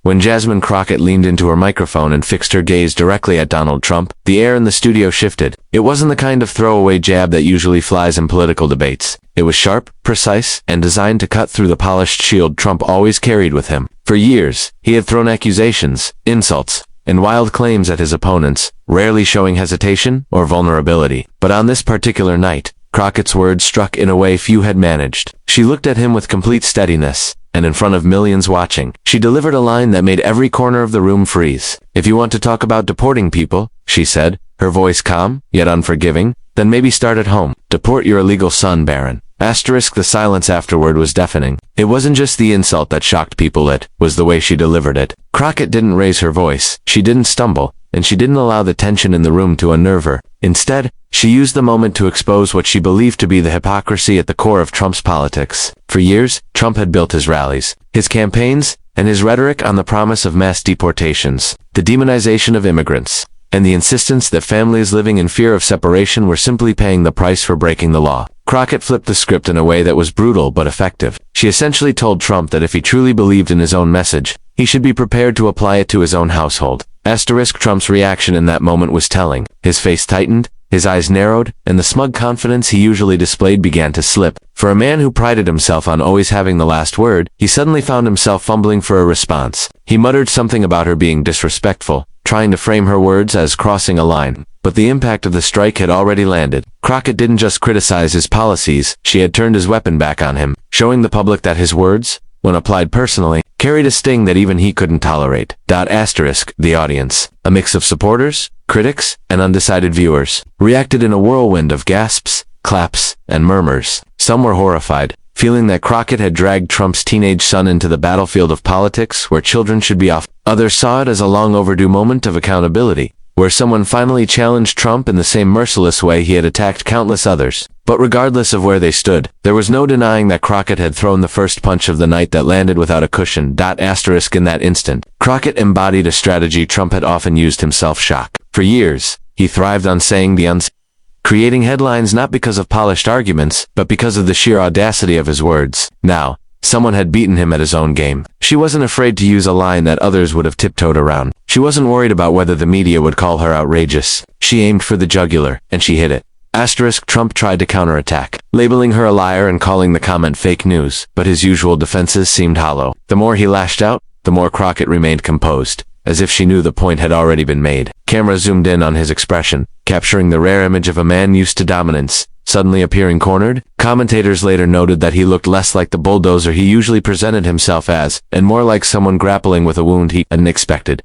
When Jasmine Crockett leaned into her microphone and fixed her gaze directly at Donald Trump, the air in the studio shifted. It wasn't the kind of throwaway jab that usually flies in political debates. It was sharp, precise, and designed to cut through the polished shield Trump always carried with him. For years, he had thrown accusations, insults, and wild claims at his opponents, rarely showing hesitation or vulnerability. But on this particular night, Crockett's words struck in a way few had managed. She looked at him with complete steadiness, and in front of millions watching, she delivered a line that made every corner of the room freeze. "If you want to talk about deporting people," she said, her voice calm, yet unforgiving, "then maybe start at home. Deport your illegal son, Barron." The silence afterward was deafening. It wasn't just the insult that shocked people, it was the way she delivered it. Crockett didn't raise her voice, she didn't stumble, and she didn't allow the tension in the room to unnerve her. Instead, she used the moment to expose what she believed to be the hypocrisy at the core of Trump's politics. For years, Trump had built his rallies, his campaigns, and his rhetoric on the promise of mass deportations, the demonization of immigrants, and the insistence that families living in fear of separation were simply paying the price for breaking the law. Crockett flipped the script in a way that was brutal but effective. She essentially told Trump that if he truly believed in his own message, he should be prepared to apply it to his own household. Trump's reaction in that moment was telling. His face tightened, his eyes narrowed, and the smug confidence he usually displayed began to slip. For a man who prided himself on always having the last word, he suddenly found himself fumbling for a response. He muttered something about her being disrespectful, trying to frame her words as crossing a line. But the impact of the strike had already landed. Crockett didn't just criticize his policies, she had turned his weapon back on him, showing the public that his words, when applied personally, carried a sting that even he couldn't tolerate. The audience, a mix of supporters, critics, and undecided viewers, reacted in a whirlwind of gasps, claps, and murmurs. Some were horrified, feeling that Crockett had dragged Trump's teenage son into the battlefield of politics where children should be off. Others saw it as a long overdue moment of accountability, where someone finally challenged Trump in the same merciless way he had attacked countless others. But regardless of where they stood, there was no denying that Crockett had thrown the first punch of the night that landed without a cushion. In that instant, Crockett embodied a strategy Trump had often used himself: shock. For years, he thrived on saying the unseen, creating headlines not because of polished arguments, but because of the sheer audacity of his words. Now, someone had beaten him at his own game. She wasn't afraid to use a line that others would have tiptoed around. She wasn't worried about whether the media would call her outrageous. She aimed for the jugular, and she hit it. Trump tried to counterattack, labeling her a liar and calling the comment fake news, but his usual defenses seemed hollow. The more he lashed out, the more Crockett remained composed, as if she knew the point had already been made. Camera zoomed in on his expression, capturing the rare image of a man used to dominance, suddenly appearing cornered. Commentators later noted that he looked less like the bulldozer he usually presented himself as, and more like someone grappling with a wound he hadn't expected.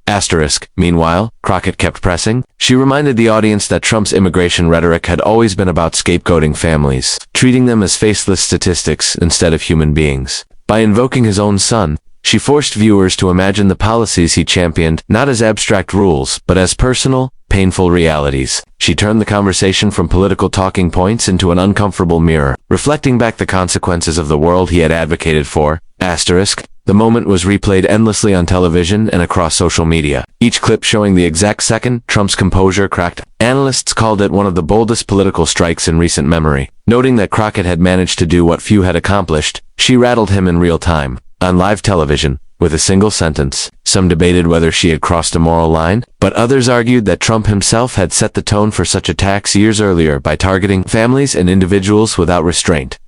Meanwhile, Crockett kept pressing. She reminded the audience that Trump's immigration rhetoric had always been about scapegoating families, treating them as faceless statistics instead of human beings. By invoking his own son, she forced viewers to imagine the policies he championed not as abstract rules, but as personal, painful realities. She turned the conversation from political talking points into an uncomfortable mirror, reflecting back the consequences of the world he had advocated for. The moment was replayed endlessly on television and across social media, each clip showing the exact second Trump's composure cracked. Analysts called it one of the boldest political strikes in recent memory. Noting that Crockett had managed to do what few had accomplished, she rattled him in real time, on live television, with a single sentence. Some debated whether she had crossed a moral line, but others argued that Trump himself had set the tone for such attacks years earlier by targeting families and individuals without restraint.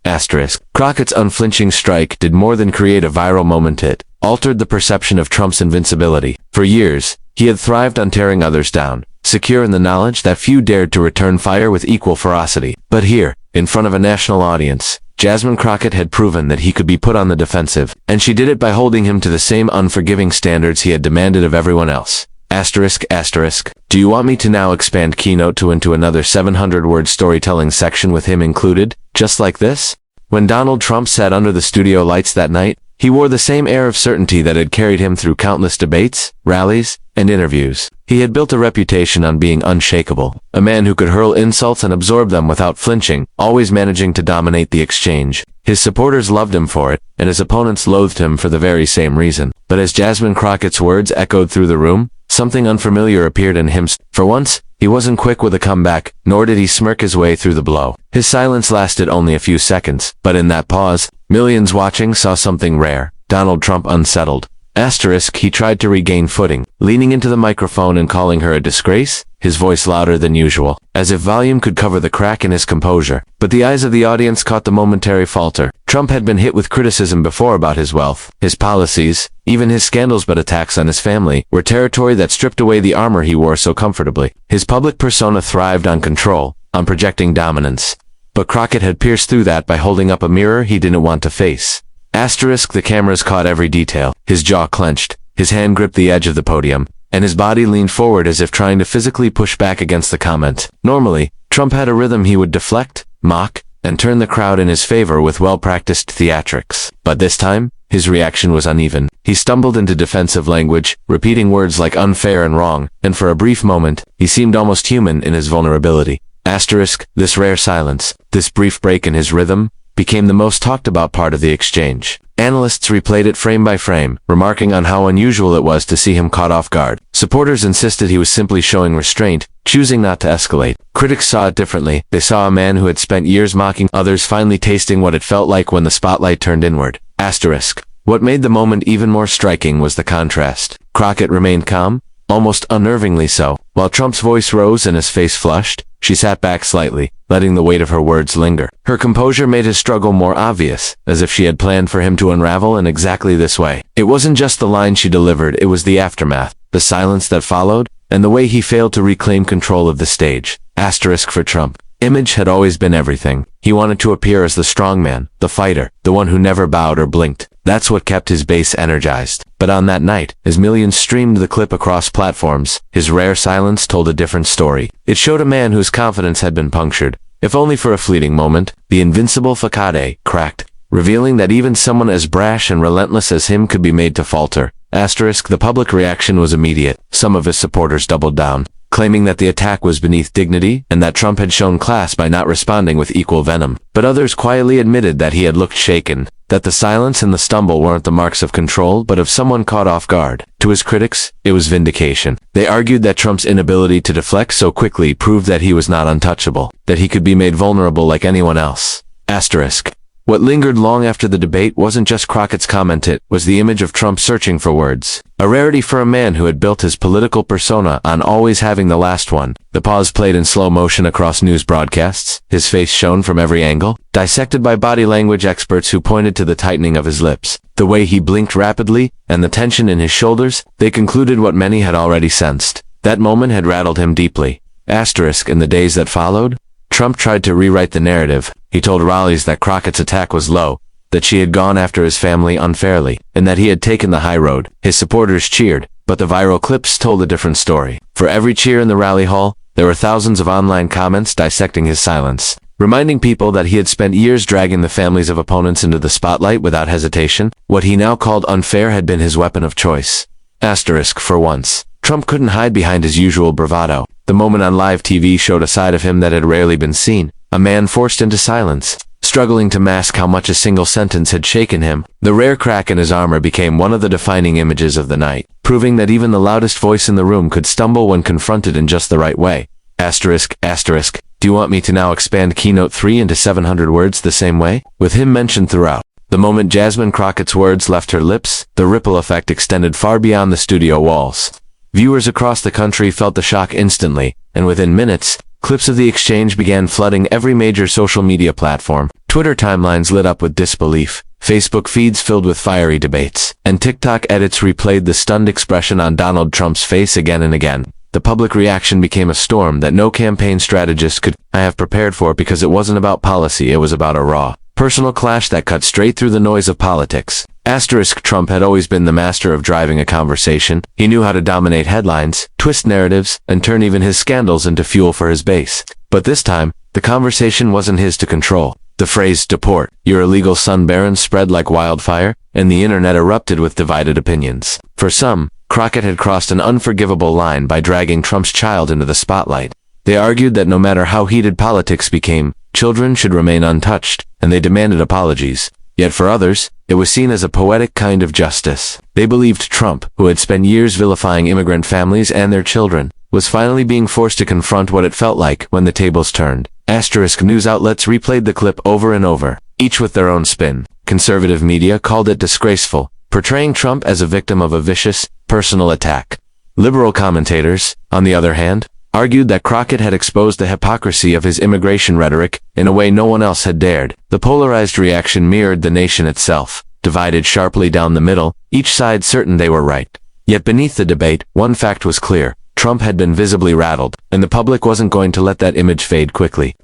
Crockett's unflinching strike did more than create a viral moment, it altered the perception of Trump's invincibility. For years, he had thrived on tearing others down, secure in the knowledge that few dared to return fire with equal ferocity. But here, in front of a national audience, Jasmine Crockett had proven that he could be put on the defensive, and she did it by holding him to the same unforgiving standards he had demanded of everyone else. Do you want me to now expand Keynote to into another 700-word storytelling section with him included, just like this? When Donald Trump sat under the studio lights that night, he wore the same air of certainty that had carried him through countless debates, rallies, and interviews. He had built a reputation on being unshakable, a man who could hurl insults and absorb them without flinching, always managing to dominate the exchange. His supporters loved him for it, and his opponents loathed him for the very same reason. But as Jasmine Crockett's words echoed through the room, something unfamiliar appeared in him. For once, he wasn't quick with a comeback, nor did he smirk his way through the blow. His silence lasted only a few seconds, but in that pause, millions watching saw something rare. Donald Trump unsettled, Asterisk, he tried to regain footing, leaning into the microphone and calling her a disgrace, his voice louder than usual, as if volume could cover the crack in his composure. But the eyes of the audience caught the momentary falter. Trump had been hit with criticism before about his wealth, his policies, even his scandals, but attacks on his family were territory that stripped away the armor he wore so comfortably. His public persona thrived on control, on projecting dominance. But Crockett had pierced through that by holding up a mirror he didn't want to face. Asterisk, the cameras caught every detail. His jaw clenched, his hand gripped the edge of the podium, and his body leaned forward as if trying to physically push back against the comment. Normally, Trump had a rhythm he would deflect, mock, and turn the crowd in his favor with well-practiced theatrics. But this time, his reaction was uneven. He stumbled into defensive language, repeating words like unfair and wrong, and for a brief moment, he seemed almost human in his vulnerability. Asterisk, this rare silence, this brief break in his rhythm, became the most talked about part of the exchange. Analysts replayed it frame by frame, remarking on how unusual it was to see him caught off guard. Supporters insisted he was simply showing restraint, choosing not to escalate. Critics saw it differently. They saw a man who had spent years mocking others finally tasting what it felt like when the spotlight turned inward. Asterisk. What made the moment even more striking was the contrast. Crockett remained calm, almost unnervingly so. While Trump's voice rose and his face flushed, she sat back slightly, letting the weight of her words linger. Her composure made his struggle more obvious, as if she had planned for him to unravel in exactly this way. It wasn't just the line she delivered, it was the aftermath, the silence that followed, and the way he failed to reclaim control of the stage. Asterisk for Trump. Image had always been everything. He wanted to appear as the strongman, the fighter, the one who never bowed or blinked. That's what kept his base energized. But on that night, as millions streamed the clip across platforms, his rare silence told a different story. It showed a man whose confidence had been punctured, if only for a fleeting moment. The invincible facade cracked, revealing that even someone as brash and relentless as him could be made to falter. Asterisk, the public reaction was immediate. Some of his supporters doubled down, claiming that the attack was beneath dignity and that Trump had shown class by not responding with equal venom. But others quietly admitted that he had looked shaken, that the silence and the stumble weren't the marks of control but of someone caught off guard. To his critics, it was vindication. They argued that Trump's inability to deflect so quickly proved that he was not untouchable, that he could be made vulnerable like anyone else. Asterisk. What lingered long after the debate wasn't just Crockett's comment, it was the image of Trump searching for words. A rarity for a man who had built his political persona on always having the last one. The pause played in slow motion across news broadcasts, his face shown from every angle, dissected by body language experts who pointed to the tightening of his lips, the way he blinked rapidly, and the tension in his shoulders. They concluded what many had already sensed. That moment had rattled him deeply. Asterisk, in the days that followed, Trump tried to rewrite the narrative. He told rallies that Crockett's attack was low, that she had gone after his family unfairly, and that he had taken the high road. His supporters cheered, but the viral clips told a different story. For every cheer in the rally hall, there were thousands of online comments dissecting his silence, reminding people that he had spent years dragging the families of opponents into the spotlight without hesitation. What he now called unfair had been his weapon of choice. Asterisk, for once, Trump couldn't hide behind his usual bravado. The moment on live TV showed a side of him that had rarely been seen. A man forced into silence, struggling to mask how much a single sentence had shaken him. The rare crack in his armor became one of the defining images of the night, proving that even the loudest voice in the room could stumble when confronted in just the right way. Asterisk, asterisk. Do you want me to now expand Keynote 3 into 700 words the same way? With him mentioned throughout. The moment Jasmine Crockett's words left her lips, the ripple effect extended far beyond the studio walls. Viewers across the country felt the shock instantly, and within minutes, clips of the exchange began flooding every major social media platform. Twitter timelines lit up with disbelief, Facebook feeds filled with fiery debates, and TikTok edits replayed the stunned expression on Donald Trump's face again and again. The public reaction became a storm that no campaign strategist could have prepared for, because it wasn't about policy, it was about a raw, personal clash that cut straight through the noise of politics. Asterisk, Trump had always been the master of driving a conversation. He knew how to dominate headlines, twist narratives, and turn even his scandals into fuel for his base. But this time, the conversation wasn't his to control. The phrase, "Deport your illegal son Barron," spread like wildfire, and the internet erupted with divided opinions. For some, Crockett had crossed an unforgivable line by dragging Trump's child into the spotlight. They argued that no matter how heated politics became, children should remain untouched, and they demanded apologies. Yet for others, it was seen as a poetic kind of justice. They believed Trump, who had spent years vilifying immigrant families and their children, was finally being forced to confront what it felt like when the tables turned. Asterisk, news outlets replayed the clip over and over, each with their own spin. Conservative media called it disgraceful, portraying Trump as a victim of a vicious, personal attack. Liberal commentators, on the other hand, argued that Crockett had exposed the hypocrisy of his immigration rhetoric in a way no one else had dared. The polarized reaction mirrored the nation itself, divided sharply down the middle, each side certain they were right. Yet beneath the debate, one fact was clear. Trump had been visibly rattled, and the public wasn't going to let that image fade quickly.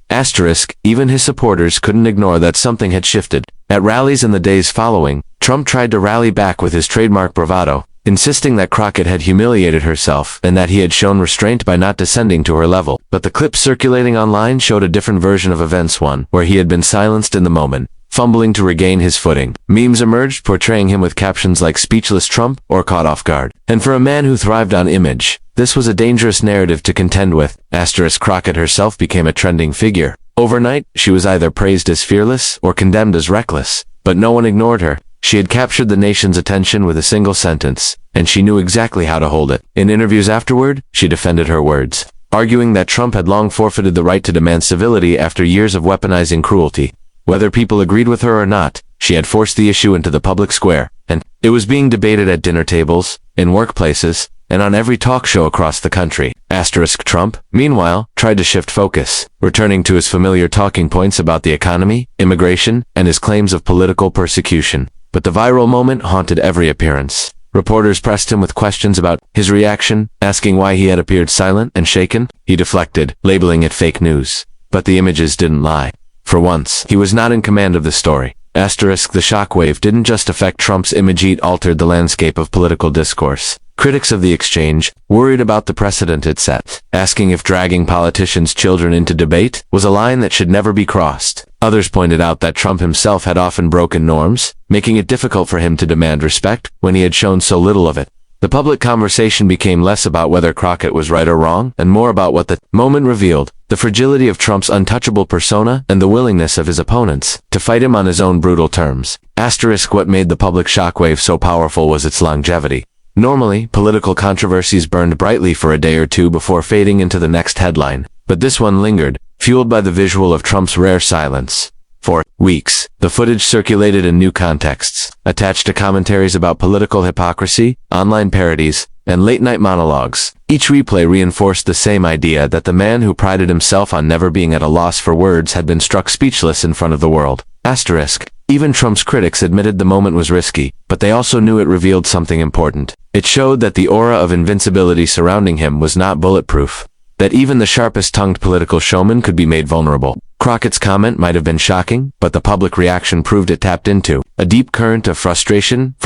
Even his supporters couldn't ignore that something had shifted. At rallies in the days following, Trump tried to rally back with his trademark bravado, insisting that Crockett had humiliated herself and that he had shown restraint by not descending to her level. But the clips circulating online showed a different version of events, one where he had been silenced in the moment, fumbling to regain his footing. Memes emerged portraying him with captions like "Speechless Trump" or "Caught off guard." And for a man who thrived on image, this was a dangerous narrative to contend with. Crockett herself became a trending figure. Overnight, she was either praised as fearless or condemned as reckless. But no one ignored her. She had captured the nation's attention with a single sentence, and she knew exactly how to hold it. In interviews afterward, she defended her words, arguing that Trump had long forfeited the right to demand civility after years of weaponizing cruelty. Whether people agreed with her or not, she had forced the issue into the public square, and it was being debated at dinner tables, in workplaces, and on every talk show across the country. Trump, meanwhile, tried to shift focus, returning to his familiar talking points about the economy, immigration, and his claims of political persecution. But the viral moment haunted every appearance. Reporters pressed him with questions about his reaction, asking why he had appeared silent and shaken. He deflected, labeling it fake news. But the images didn't lie. For once, he was not in command of the story. The shockwave didn't just affect Trump's image, it altered the landscape of political discourse. Critics of the exchange worried about the precedent it set, asking if dragging politicians' children into debate was a line that should never be crossed. Others pointed out that Trump himself had often broken norms, making it difficult for him to demand respect when he had shown so little of it. The public conversation became less about whether Crockett was right or wrong, and more about what the moment revealed: the fragility of Trump's untouchable persona and the willingness of his opponents to fight him on his own brutal terms. What made the public shockwave so powerful was its longevity. Normally, political controversies burned brightly for a day or two before fading into the next headline. But this one lingered, fueled by the visual of Trump's rare silence. For weeks, the footage circulated in new contexts, attached to commentaries about political hypocrisy, online parodies, and late-night monologues. Each replay reinforced the same idea that the man who prided himself on never being at a loss for words had been struck speechless in front of the world. Even Trump's critics admitted the moment was risky, but they also knew it revealed something important. It showed that the aura of invincibility surrounding him was not bulletproof, that even the sharpest-tongued political showman could be made vulnerable. Crockett's comment might have been shocking, but the public reaction proved it tapped into a deep current of frustration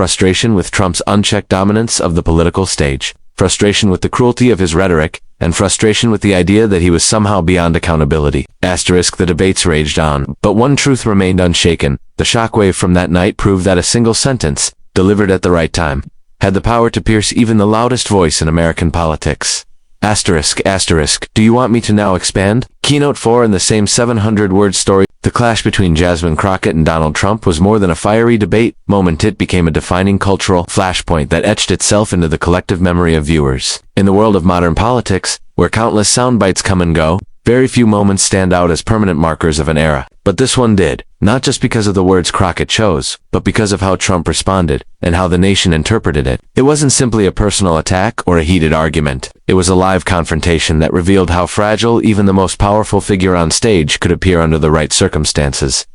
with Trump's unchecked dominance of the political stage, frustration with the cruelty of his rhetoric, and frustration with the idea that he was somehow beyond accountability. The debates raged on, but one truth remained unshaken. The shockwave from that night proved that a single sentence, delivered at the right time, had the power to pierce even the loudest voice in American politics. Do you want me to now expand? Keynote 4 in the same 700-word story. The clash between Jasmine Crockett and Donald Trump was more than a fiery debate moment. It became a defining cultural flashpoint that etched itself into the collective memory of viewers. In the world of modern politics, where countless sound bites come and go, very few moments stand out as permanent markers of an era. But this one did, not just because of the words Crockett chose, but because of how Trump responded, and how the nation interpreted it. It wasn't simply a personal attack or a heated argument. It was a live confrontation that revealed how fragile even the most powerful figure on stage could appear under the right circumstances.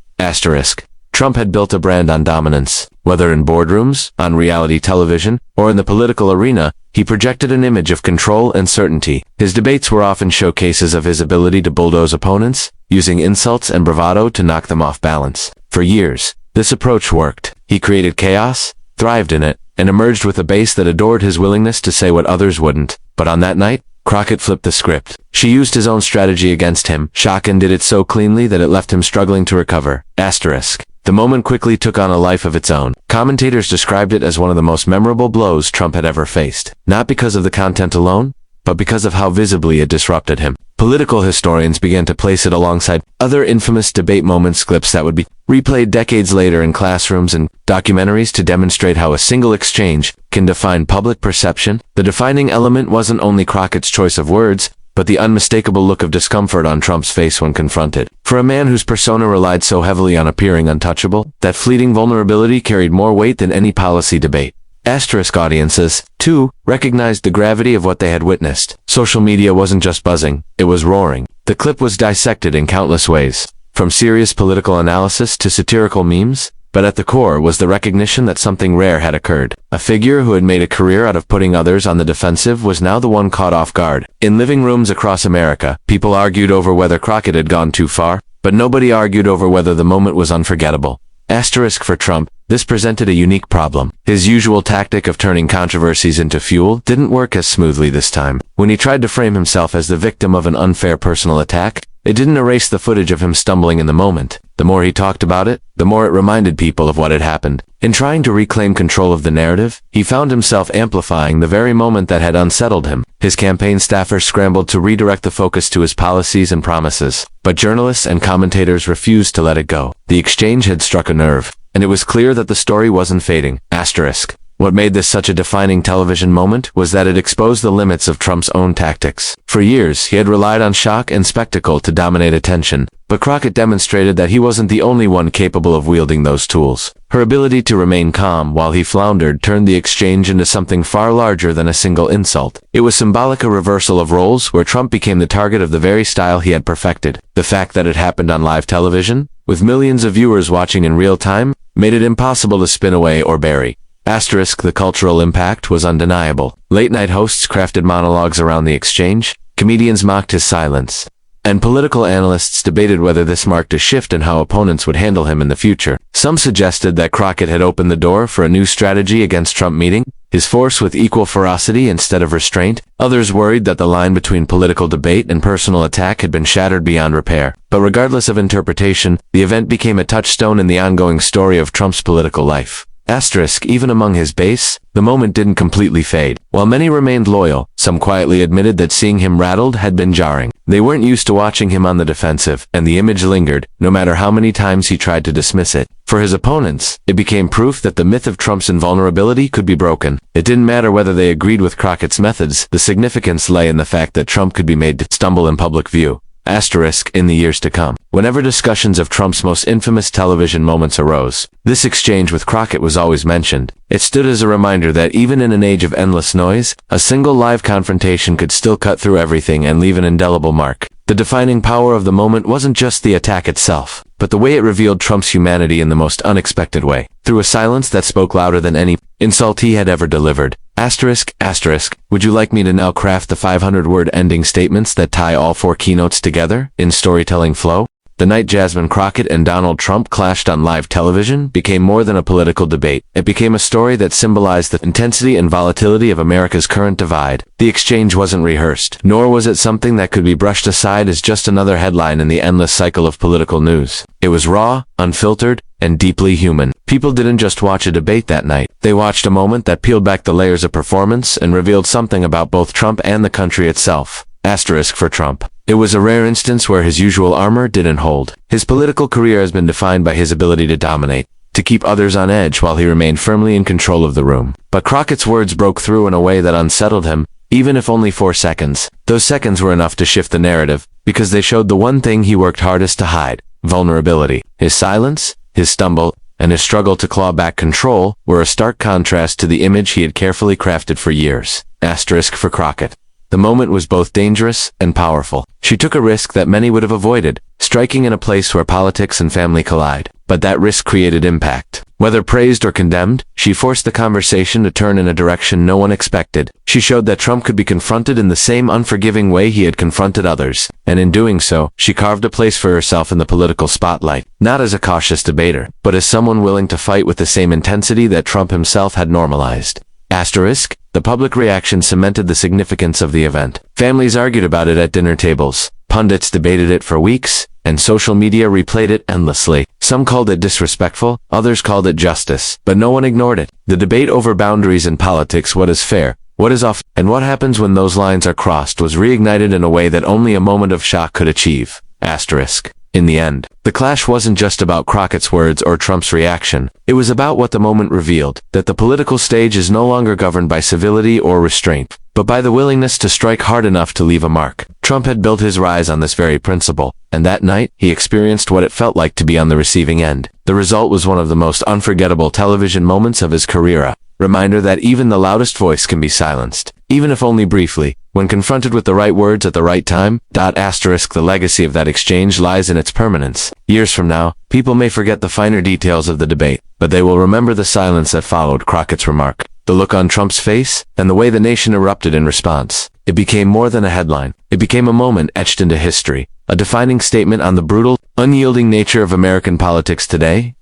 Trump had built a brand on dominance. Whether in boardrooms, on reality television, or in the political arena, he projected an image of control and certainty. His debates were often showcases of his ability to bulldoze opponents, using insults and bravado to knock them off balance. For years, this approach worked. He created chaos, thrived in it, and emerged with a base that adored his willingness to say what others wouldn't. But on that night, Crockett flipped the script. She used his own strategy against him, and did it so cleanly that it left him struggling to recover. The moment quickly took on a life of its own. Commentators described it as one of the most memorable blows Trump had ever faced, not because of the content alone, but because of how visibly it disrupted him. Political historians began to place it alongside other infamous debate moments, clips that would be replayed decades later in classrooms and documentaries to demonstrate how a single exchange can define public perception. The defining element wasn't only Crockett's choice of words, but the unmistakable look of discomfort on Trump's face when confronted. For a man whose persona relied so heavily on appearing untouchable, that fleeting vulnerability carried more weight than any policy debate. Asterisk audiences, too, recognized the gravity of what they had witnessed. Social media wasn't just buzzing, it was roaring. The clip was dissected in countless ways, from serious political analysis to satirical memes, but at the core was the recognition that something rare had occurred. A figure who had made a career out of putting others on the defensive was now the one caught off guard. In living rooms across America, people argued over whether Crockett had gone too far, but nobody argued over whether the moment was unforgettable. Asterisk for Trump, this presented a unique problem. His usual tactic of turning controversies into fuel didn't work as smoothly this time. When he tried to frame himself as the victim of an unfair personal attack, it didn't erase the footage of him stumbling in the moment. The more he talked about it, the more it reminded people of what had happened. In trying to reclaim control of the narrative, he found himself amplifying the very moment that had unsettled him. His campaign staffers scrambled to redirect the focus to his policies and promises, but journalists and commentators refused to let it go. The exchange had struck a nerve, and it was clear that the story wasn't fading. Asterisk. What made this such a defining television moment was that it exposed the limits of Trump's own tactics. For years, he had relied on shock and spectacle to dominate attention, but Crockett demonstrated that he wasn't the only one capable of wielding those tools. Her ability to remain calm while he floundered turned the exchange into something far larger than a single insult. It was symbolic a reversal of roles where Trump became the target of the very style he had perfected. The fact that it happened on live television, with millions of viewers watching in real time, made it impossible to spin away or bury. Asterisk, the cultural impact was undeniable. Late-night hosts crafted monologues around the exchange, comedians mocked his silence, and political analysts debated whether this marked a shift in how opponents would handle him in the future. Some suggested that Crockett had opened the door for a new strategy against Trump meeting his force with equal ferocity instead of restraint. Others worried that the line between political debate and personal attack had been shattered beyond repair. But regardless of interpretation, the event became a touchstone in the ongoing story of Trump's political life. Asterisk, even among his base, the moment didn't completely fade. While many remained loyal, some quietly admitted that seeing him rattled had been jarring. They weren't used to watching him on the defensive, and the image lingered, no matter how many times he tried to dismiss it. For his opponents, it became proof that the myth of Trump's invulnerability could be broken. It didn't matter whether they agreed with Crockett's methods, the significance lay in the fact that Trump could be made to stumble in public view. Asterisk, in the years to come. Whenever discussions of Trump's most infamous television moments arose, this exchange with Crockett was always mentioned. It stood as a reminder that even in an age of endless noise, a single live confrontation could still cut through everything and leave an indelible mark. The defining power of the moment wasn't just the attack itself, but the way it revealed Trump's humanity in the most unexpected way, through a silence that spoke louder than any insult he had ever delivered. Asterisk, would you like me to now craft the 500-word ending statements that tie all four keynotes together in storytelling flow? The night Jasmine Crockett and Donald Trump clashed on live television became more than a political debate. It became a story that symbolized the intensity and volatility of America's current divide. The exchange wasn't rehearsed, nor was it something that could be brushed aside as just another headline in the endless cycle of political news. It was raw, unfiltered, and deeply human. People didn't just watch a debate that night. They watched a moment that peeled back the layers of performance and revealed something about both Trump and the country itself. Asterisk for Trump. It was a rare instance where his usual armor didn't hold. His political career has been defined by his ability to dominate, to keep others on edge while he remained firmly in control of the room. But Crockett's words broke through in a way that unsettled him, even if only 4 seconds. Those seconds were enough to shift the narrative, because they showed the one thing he worked hardest to hide: vulnerability. His silence, his stumble, and his struggle to claw back control were a stark contrast to the image he had carefully crafted for years. Asterisk for Crockett. The moment was both dangerous and powerful. She took a risk that many would have avoided, striking in a place where politics and family collide. But that risk created impact. Whether praised or condemned, she forced the conversation to turn in a direction no one expected. She showed that Trump could be confronted in the same unforgiving way he had confronted others, and in doing so, she carved a place for herself in the political spotlight, not as a cautious debater, but as someone willing to fight with the same intensity that Trump himself had normalized. Asterisk, the public reaction cemented the significance of the event. Families argued about it at dinner tables, pundits debated it for weeks, and social media replayed it endlessly. Some called it disrespectful, others called it justice, but no one ignored it. The debate over boundaries in politics, what is fair, what is off, and what happens when those lines are crossed, was reignited in a way that only a moment of shock could achieve. Asterisk. In the end, the clash wasn't just about Crockett's words or Trump's reaction. It was about what the moment revealed, that the political stage is no longer governed by civility or restraint, but by the willingness to strike hard enough to leave a mark. Trump had built his rise on this very principle, and that night, he experienced what it felt like to be on the receiving end. The result was one of the most unforgettable television moments of his career, a reminder that even the loudest voice can be silenced, even if only briefly, when confronted with the right words at the right time. The legacy of that exchange lies in its permanence. Years from now, people may forget the finer details of the debate, but they will remember the silence that followed Crockett's remark, the look on Trump's face, and the way the nation erupted in response. It became more than a headline. It became a moment etched into history, a defining statement on the brutal, unyielding nature of American politics today.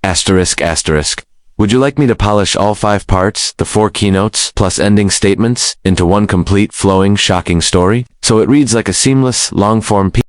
Would you like me to polish all 5 parts, the 4 keynotes, plus ending statements, into one complete, flowing, shocking story? So it reads like a seamless, long-form piece?